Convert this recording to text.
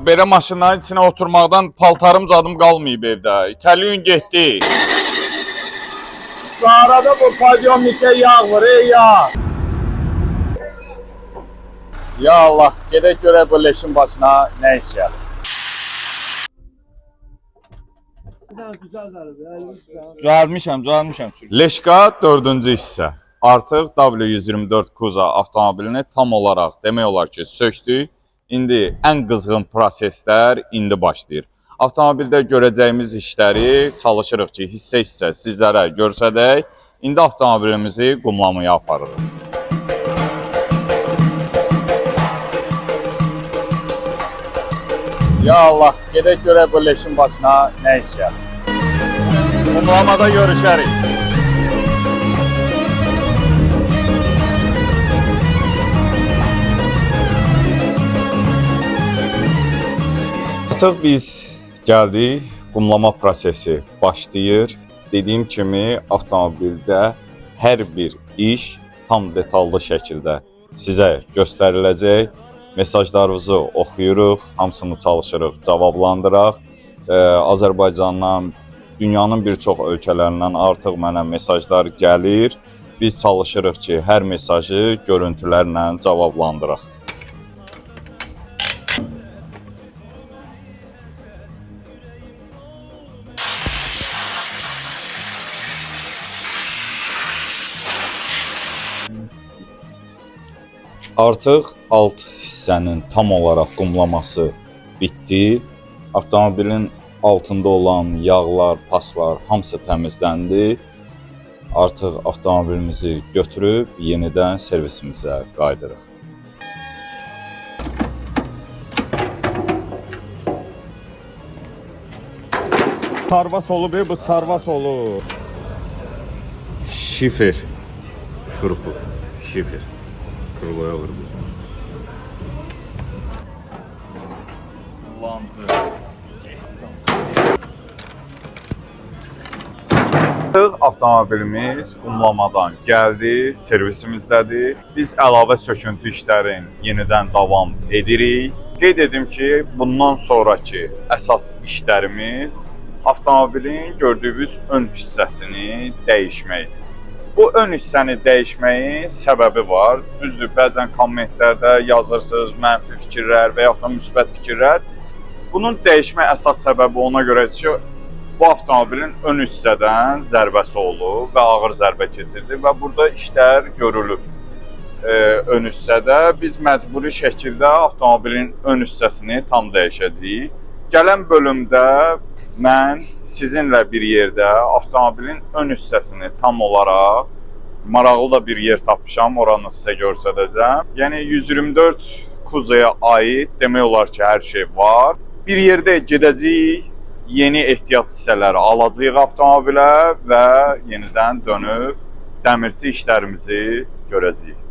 Belə maşınların içine oturmaqdan paltarım zadım qalmayıb evdə. İtəliyün getdi. Sahada bu padyomnikə yağ var, yağ. Ya Allah, gedək görək bu leşin başına nə iş gəlir. Düzəlmişəm. Leşqa 4-cü hissə. Artıq W124 Kuza avtomobilini tam olaraq demək olar ki, söktük. İndi ən qızğın proseslər indi başlayır. Avtomobildə görəcəyimiz işləri çalışırıq ki, hissə-hissə sizlərə görsədək. İndi avtomobilimizi qumlamaya aparırıq. Ya Allah, gedək görək bu leşin başına nə iş gəlir. Qumlamada görüşərik. Artıq biz gəldik, qumlama prosesi başlayır. Dediyim kimi avtomobildə hər bir iş tam detallı şəkildə sizə göstəriləcək. Mesajlarınızı oxuyuruq, hamısını çalışırıq cavablandıraq. Azərbaycandan, dünyanın bir çox ölkələrindən artıq mənə mesajlar gəlir. Biz çalışırıq ki, hər mesajı görüntülərlə cavablandıraq. Artıq alt hissənin tam olaraq qumlaması bitdi. Avtomobilin altında olan yağlar, paslar hamısı təmizləndi. Artıq avtomobilimizi götürüb yenidən servisimizə qaydırıq. Sarvat olub, bu sarvat olub. Şifer şurupu, şifer. Kırılaya alır bu. Lantı. Avtomobilimiz qumlamadan gəldi, servisimizdədir. Biz əlavə söküntü işlərin yenidən davam edirik. Qeyd edim ki, bundan sonraki əsas işlərimiz avtomobilin gördüyünüz ön hissəsini dəyişməkdir. Bu ön hissəni dəyişməyin səbəbi var. Düzdür, bəzən kommentlərdə yazırsınız mənfi fikirlər və yaxud da müsbət fikirlər. Bunun dəyişmə əsas səbəbi ona görə ki, bu avtomobilin ön hissədən zərbəsi olub və ağır zərbə keçirdi və burada işlər görülüb. Ön hissədə biz məcburi şəkildə avtomobilin ön hissəsini tam dəyişəcəyik. Gələn bölümdə mən sizinlə bir yerdə avtomobilin ön hissəsini tam olaraq maraqlı da bir yer tapmışam, oranı sizə göstərəcəm. Yəni 124 Kuza'ya aid demək olar ki, hər şey var. Bir yerdə gedəcəyik, yeni ehtiyat hissələri alacağıq avtomobilə və yenidən dönüb dəmirçi işlərimizi görəcəyik.